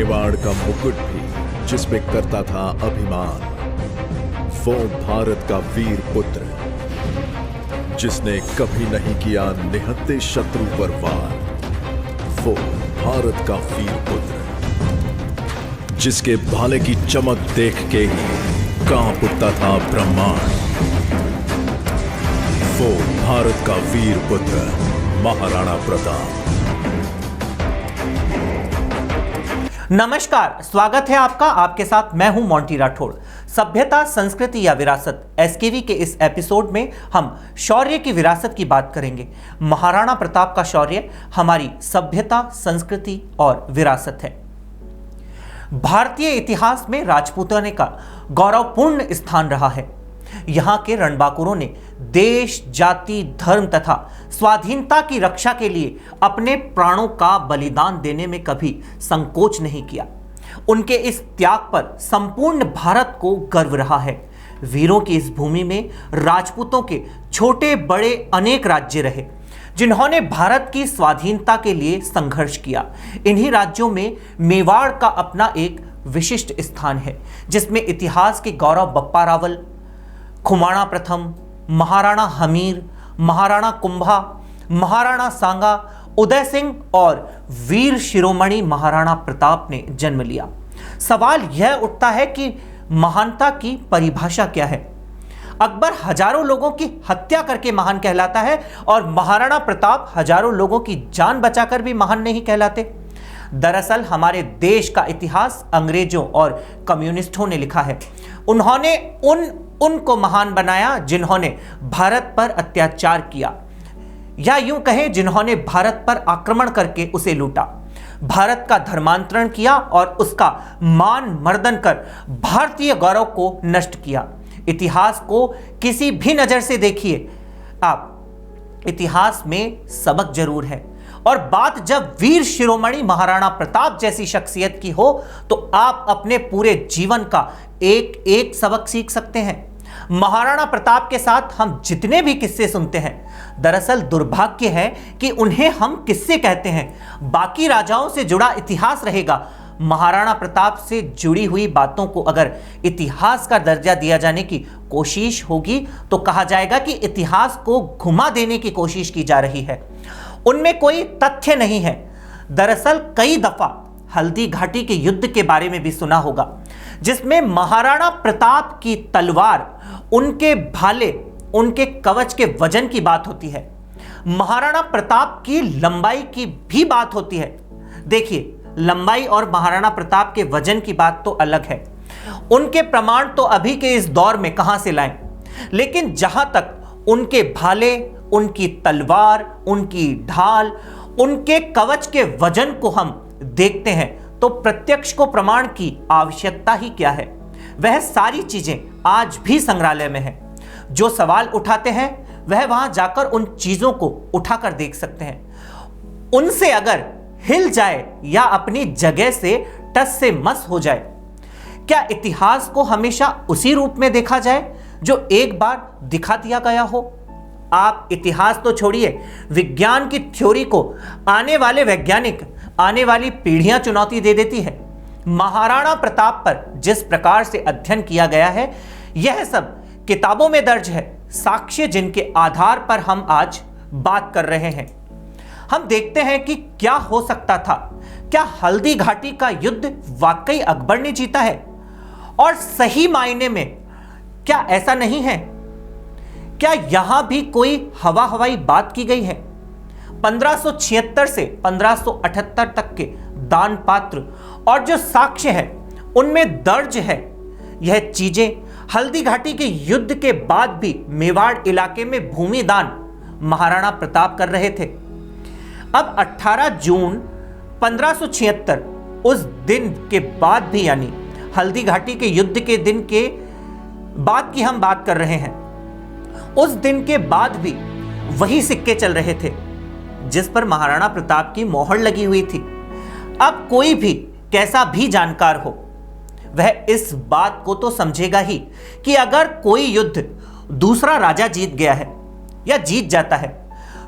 मेवाड़ का मुकुट भी जिस पे करता था अभिमान, वो भारत का वीर पुत्र जिसने कभी नहीं किया निहत्थे शत्रु पर वार, वो भारत का वीर पुत्र जिसके भाले की चमक देख के ही कांप उठता था ब्रह्मांड, वो भारत का वीर पुत्र महाराणा प्रताप। नमस्कार, स्वागत है आपका। आपके साथ मैं हूं मोंटी राठौड़। सभ्यता, संस्कृति या विरासत, एसकेवी के इस एपिसोड में हम शौर्य की विरासत की बात करेंगे। महाराणा प्रताप का शौर्य हमारी सभ्यता, संस्कृति और विरासत है। भारतीय इतिहास में राजपूताने का गौरवपूर्ण स्थान रहा है। यहाँ के रणबांकुरों ने देश, जाति, धर्म तथा स्वाधीनता की रक्षा के लिए अपने प्राणों का बलिदान देने में कभी संकोच नहीं किया। उनके इस त्याग पर संपूर्ण भारत को गर्व रहा है। वीरों की इस भूमि में राजपूतों के छोटे बड़े अनेक राज्य रहे जिन्होंने भारत की स्वाधीनता के लिए संघर्ष किया। इन्हीं राज्यों में मेवाड़ का अपना एक विशिष्ट स्थान है, जिसमें इतिहास के गौरव बप्पा रावल, खुमाणा प्रथम, महाराणा हमीर, महाराणा कुंभा, महाराणा सांगा, उदय सिंह और वीर शिरोमणि महाराणा प्रताप ने जन्म लिया। सवाल यह उठता है कि महानता की परिभाषा क्या है। अकबर हजारों लोगों की हत्या करके महान कहलाता है और महाराणा प्रताप हजारों लोगों की जान बचाकर भी महान नहीं कहलाते। दरअसल हमारे देश का इतिहास अंग्रेजों और कम्युनिस्टों ने लिखा है। उन्होंने उनको महान बनाया जिन्होंने भारत पर अत्याचार किया, या यूं कहें जिन्होंने भारत पर आक्रमण करके उसे लूटा, भारत का धर्मांतरण किया और उसका मान मर्दन कर भारतीय गौरव को नष्ट किया। इतिहास को किसी भी नजर से देखिए आप, इतिहास में सबक जरूर है। और बात जब वीर शिरोमणि महाराणा प्रताप जैसी शख्सियत की हो तो आप अपने पूरे जीवन का एक एक सबक सीख सकते हैं। महाराणा प्रताप के साथ हम जितने भी किस्से सुनते हैं, दरअसल दुर्भाग्य है कि उन्हें हम किस्से कहते हैं। बाकी राजाओं से जुड़ा इतिहास रहेगा। महाराणा प्रताप से जुड़ी हुई बातों को अगर इतिहास का दर्जा दिया जाने की कोशिश होगी तो कहा जाएगा कि इतिहास को घुमा देने की कोशिश की जा रही है। उनमें कोई तथ्य नहीं है। दरअसल कई दफा हल्दी घाटी के युद्ध के बारे में भी सुना होगा, जिसमें महाराणा प्रताप की तलवार, उनके भाले, उनके कवच के वजन की बात होती है। महाराणा प्रताप की लंबाई की भी बात होती है। देखिए, लंबाई और महाराणा प्रताप के वजन की बात तो अलग है। उनके प्रमाण तो अभी के इस दौर में कहां से लाएं, लेकिन जहां तक उनके भाले, उनकी तलवार, उनकी ढाल, उनके कवच के वजन को हम देखते हैं तो प्रत्यक्ष को प्रमाण की आवश्यकता ही क्या है। वह सारी चीजें आज भी संग्रहालय में हैं। जो सवाल उठाते हैं वह वहां जाकर उन चीजों को उठाकर देख सकते हैं। उनसे अगर हिल जाए या अपनी जगह से टस से मस हो जाए, क्या इतिहास को हमेशा उसी रूप में देखा जाए जो एक बार दिखा दिया गया हो? आप इतिहास तो छोड़िए, विज्ञान की थ्योरी को आने वाले वैज्ञानिक, आने वाली पीढ़ियां चुनौती दे देती है। महाराणा प्रताप पर जिस प्रकार से अध्ययन किया गया है, यह सब किताबों में दर्ज है, साक्ष्य जिनके आधार पर हम आज बात कर रहे हैं। हम देखते हैं कि क्या हो सकता था। क्या हल्दी घाटी का युद्ध वाकई अकबर ने जीता है? और सही मायने में क्या ऐसा नहीं है? क्या यहां भी कोई हवाई बात की गई है? 1576 से 1578 तक के दान पात्र और जो साक्ष्य है उनमें दर्ज है। यह चीजें हल्दी घाटी के युद्ध के बाद भी मेवाड़ इलाके में भूमि दान महाराणा प्रताप कर रहे थे। अब 18 जून 1576 उस दिन के बाद भी, यानी हल्दी घाटी के युद्ध के दिन के बाद की हम बात कर रहे हैं, उस दिन के बाद भी वही सिक्के चल रहे थे जिस पर महाराणा प्रताप की मोहर लगी हुई थी। अब कोई भी कैसा भी जानकार हो, वह इस बात को तो समझेगा ही कि अगर कोई युद्ध दूसरा राजा जीत गया है या जीत जाता है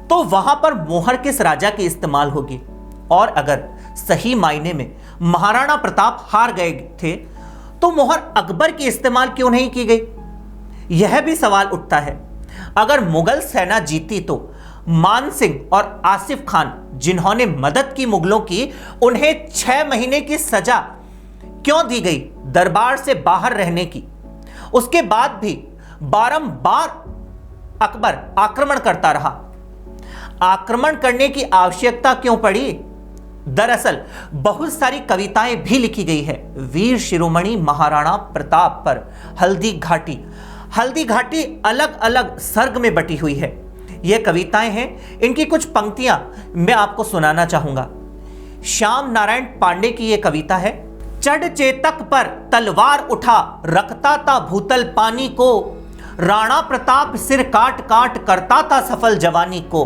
तो वहां पर मोहर किस राजा की इस्तेमाल होगी। और अगर सही मायने में महाराणा प्रताप हार गए थे, तो मोहर अकबर की इस्तेमाल क्यों नहीं की गई? यह भी सवाल उठता है। अगर मुगल सेना जीती तो मान सिंह और आसिफ खान, जिन्होंने मदद की मुगलों की, उन्हें 6 महीने की सजा क्यों दी गई दरबार से बाहर रहने की? उसके बाद भी बारंबार अकबर आक्रमण करता रहा। आक्रमण करने की आवश्यकता क्यों पड़ी? दरअसल बहुत सारी कविताएं भी लिखी गई है वीर शिरोमणि महाराणा प्रताप पर। हल्दी घाटी अलग अलग सर्ग में बटी हुई है। यह कविताएं हैं, इनकी कुछ पंक्तियां मैं आपको सुनाना चाहूंगा। श्याम नारायण पांडे की यह कविता है। चढ़ चेतक पर तलवार उठा, रखता था भूतल पानी को, राणा प्रताप सिर काट काट करता था सफल जवानी को।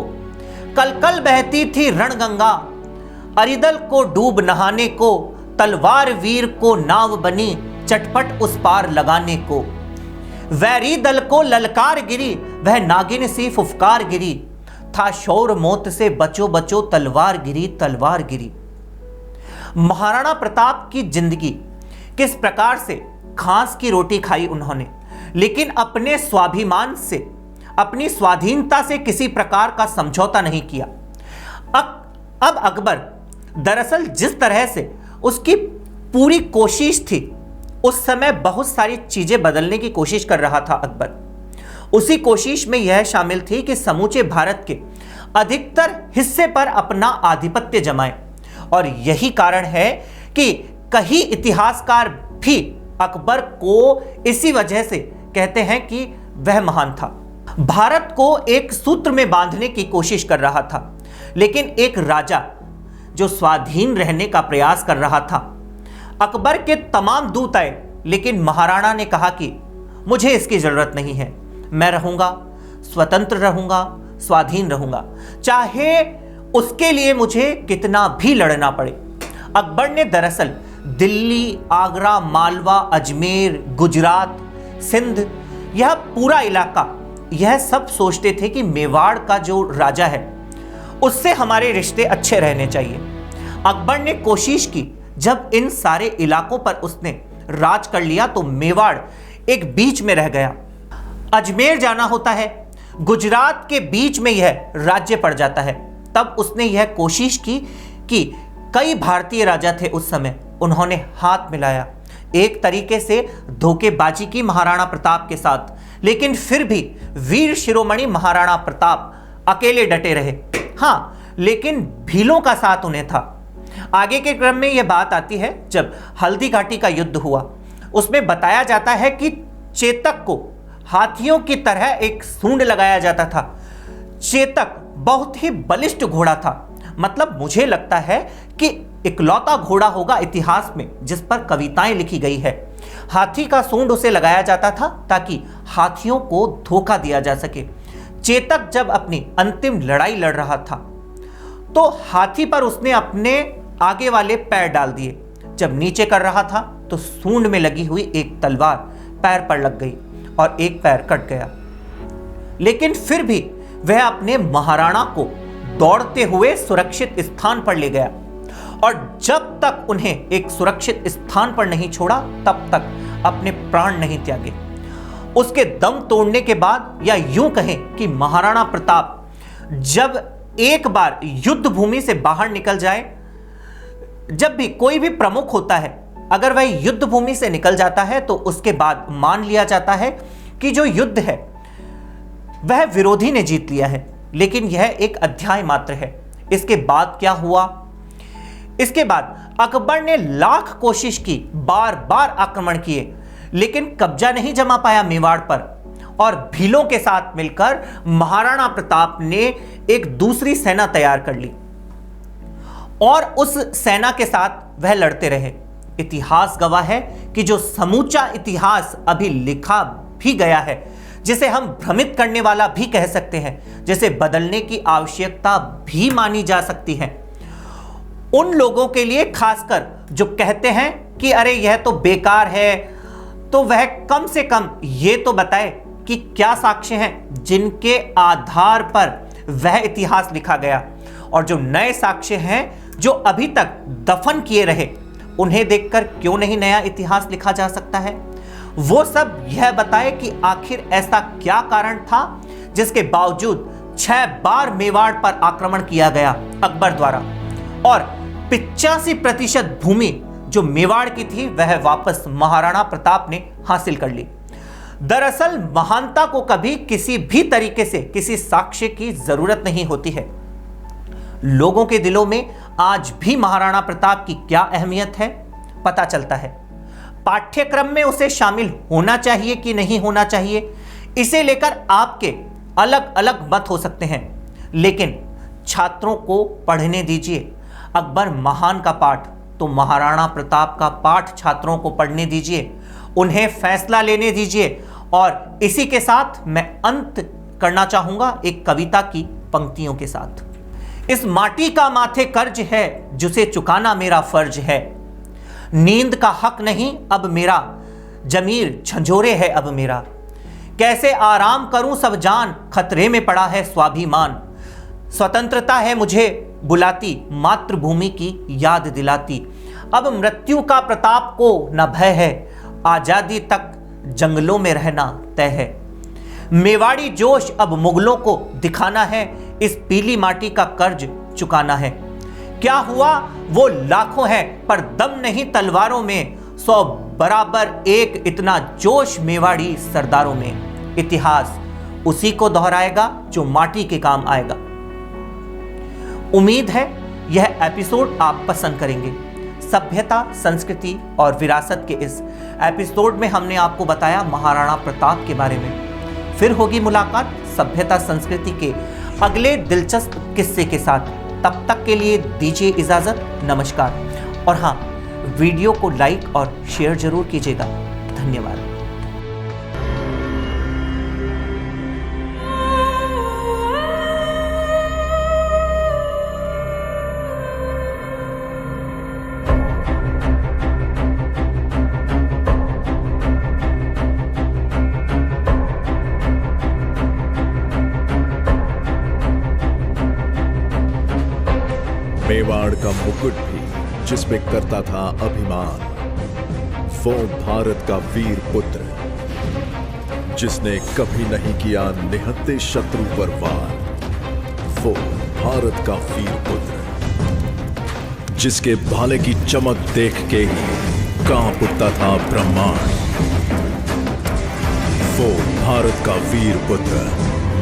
कल कल बहती थी रणगंगा, अरिदल को डूब नहाने को, तलवार वीर को नाव बनी, चटपट उस पार लगाने को। वैरी दल को ललकार गिरी, वह नागिन सी फुफकार गिरी, था शौर मौत से बचो बचो, तलवार गिरी। महाराणा प्रताप की जिंदगी किस प्रकार से घास की रोटी खाई उन्होंने, लेकिन अपने स्वाभिमान से, अपनी स्वाधीनता से किसी प्रकार का समझौता नहीं किया। अब अकबर दरअसल जिस तरह से उसकी पूरी कोशिश थी, उस समय बहुत सारी चीजें बदलने की कोशिश कर रहा था अकबर। उसी कोशिश में यह शामिल थी कि समूचे भारत के अधिकतर हिस्से पर अपना आधिपत्य जमाए, और यही कारण है कि कई इतिहासकार भी अकबर को इसी वजह से कहते हैं कि वह महान था। भारत को एक सूत्र में बांधने की कोशिश कर रहा था, लेकिन एक राजा जो स्वाधीन रहने का प्रयास कर रहा था। अकबर के तमाम दूत आए, लेकिन महाराणा ने कहा कि मुझे इसकी जरूरत नहीं है, मैं रहूंगा, स्वतंत्र रहूंगा, स्वाधीन रहूंगा, चाहे उसके लिए मुझे कितना भी लड़ना पड़े। अकबर ने दरअसल दिल्ली, आगरा, मालवा, अजमेर, गुजरात, सिंध, यह पूरा इलाका, यह सब सोचते थे कि मेवाड़ का जो राजा है उससे हमारे रिश्ते अच्छे रहने चाहिए। अकबर ने कोशिश की, जब इन सारे इलाकों पर उसने राज कर लिया तो मेवाड़ एक बीच में रह गया। अजमेर जाना होता है, गुजरात के बीच में यह राज्य पड़ जाता है। तब उसने यह कोशिश की कि कई भारतीय राजा थे उस समय, उन्होंने हाथ मिलाया, एक तरीके से धोखेबाजी की महाराणा प्रताप के साथ, लेकिन फिर भी वीर शिरोमणि महाराणा प्रताप अकेले डटे रहे। हाँ, लेकिन भीलों का साथ उन्हें था। आगे के क्रम में यह बात आती है जब हल्दी घाटी का युद्ध हुआ। उसमें बताया जाता है कि चेतक को हाथियों की तरह एक सूंड लगाया जाता था। चेतक बहुत ही बलिष्ठ घोड़ा था, मतलब मुझे लगता है कि इकलौता घोड़ा होगा इतिहास में जिस पर कविताएं लिखी गई है। हाथी का सूंड उसे लगाया जाता था ताकि हाथियों को धोखा दिया जा सके। चेतक जब अपनी अंतिम लड़ाई लड़ रहा था तो हाथी पर उसने अपने आगे वाले पैर डाल दिए। जब नीचे कर रहा था तो सूंड में लगी हुई एक तलवार पैर पर लग गई और एक पैर कट गया, लेकिन फिर भी वह अपने महाराणा को दौड़ते हुए सुरक्षित स्थान पर ले गया, और जब तक उन्हें एक सुरक्षित स्थान पर नहीं छोड़ा तब तक अपने प्राण नहीं त्यागे। उसके दम तोड़ने के बाद, या यूं कहें कि महाराणा प्रताप जब एक बार युद्ध भूमि से बाहर निकल जाए, जब भी कोई भी प्रमुख होता है, अगर वह युद्ध भूमि से निकल जाता है तो उसके बाद मान लिया जाता है कि जो युद्ध है वह विरोधी ने जीत लिया है, लेकिन यह एक अध्याय मात्र है। इसके बाद क्या हुआ? इसके बाद अकबर ने लाख कोशिश की, बार बार आक्रमण किए, लेकिन कब्जा नहीं जमा पाया मेवाड़ पर, और भीलों के साथ मिलकर महाराणा प्रताप ने एक दूसरी सेना तैयार कर ली और उस सेना के साथ वह लड़ते रहे। इतिहास गवाह है कि जो समूचा इतिहास अभी लिखा भी गया है, जिसे हम भ्रमित करने वाला भी कह सकते हैं, जिसे बदलने की आवश्यकता भी मानी जा सकती है, उन लोगों के लिए खासकर जो कहते हैं कि अरे यह तो बेकार है, तो वह कम से कम ये तो बताए कि क्या साक्ष्य हैं जिनके आधार पर वह इतिहास लिखा गया, और जो नए साक्ष्य हैं जो अभी तक दफन किए रहे उन्हें देखकर क्यों नहीं नया इतिहास लिखा जा सकता है? वो सब यह बताए कि आखिर ऐसा क्या कारण था जिसके बावजूद 6 बार मेवाड़ पर आक्रमण किया गया अकबर द्वारा और 85% भूमि जो मेवाड़ की थी वह वापस महाराणा प्रताप ने हासिल कर ली। दरअसल महानता को कभी किसी भी तरीके से किसी साक्ष्य की जरूरत नहीं होती है। लोगों के दिलों में आज भी महाराणा प्रताप की क्या अहमियत है पता चलता है। पाठ्यक्रम में उसे शामिल होना चाहिए कि नहीं होना चाहिए, इसे लेकर आपके अलग अलग मत हो सकते हैं, लेकिन छात्रों को पढ़ने दीजिए। अकबर महान का पाठ तो महाराणा प्रताप का पाठ छात्रों को पढ़ने दीजिए, उन्हें फैसला लेने दीजिए। और इसी के साथ मैं अंत करना चाहूंगा एक कविता की पंक्तियों के साथ। इस माटी का माथे कर्ज है जिसे चुकाना मेरा फर्ज है, नींद का हक नहीं अब मेरा, जमीर झंझोरे है अब मेरा, कैसे आराम करूं सब जान, खतरे में पड़ा है स्वाभिमान, स्वतंत्रता है मुझे बुलाती, मातृभूमि की याद दिलाती, अब मृत्यु का प्रताप को न भय है, आजादी तक जंगलों में रहना तय है, मेवाड़ी जोश अब मुगलों को दिखाना है, इस पीली माटी का कर्ज चुकाना है। क्या हुआ वो लाखों हैं पर दम नहीं तलवारों में, 100 बराबर एक इतना जोश मेवाड़ी सरदारों में, इतिहास उसी को दोहराएगा जो माटी के काम आएगा। उम्मीद है यह एपिसोड आप पसंद करेंगे। सभ्यता, संस्कृति और विरासत के इस एपिसोड में हमने आपको बताया महाराणा प्रताप के बारे में। फिर होगी मुलाकात सभ्यता संस्कृति के अगले दिलचस्प किस्से के साथ। तब तक के लिए दीजिए इजाजत, नमस्कार। और हाँ, वीडियो को लाइक और शेयर जरूर कीजिएगा। धन्यवाद। मेवाड़ का मुकुट भी जिस पे करता था अभिमान, वो भारत का वीर पुत्र जिसने कभी नहीं किया निहत्थे शत्रु पर वार, वो भारत का वीर पुत्र जिसके भाले की चमक देख के ही कांप उठता था ब्रह्मांड, वो भारत का वीर पुत्र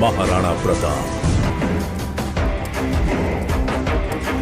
महाराणा प्रताप।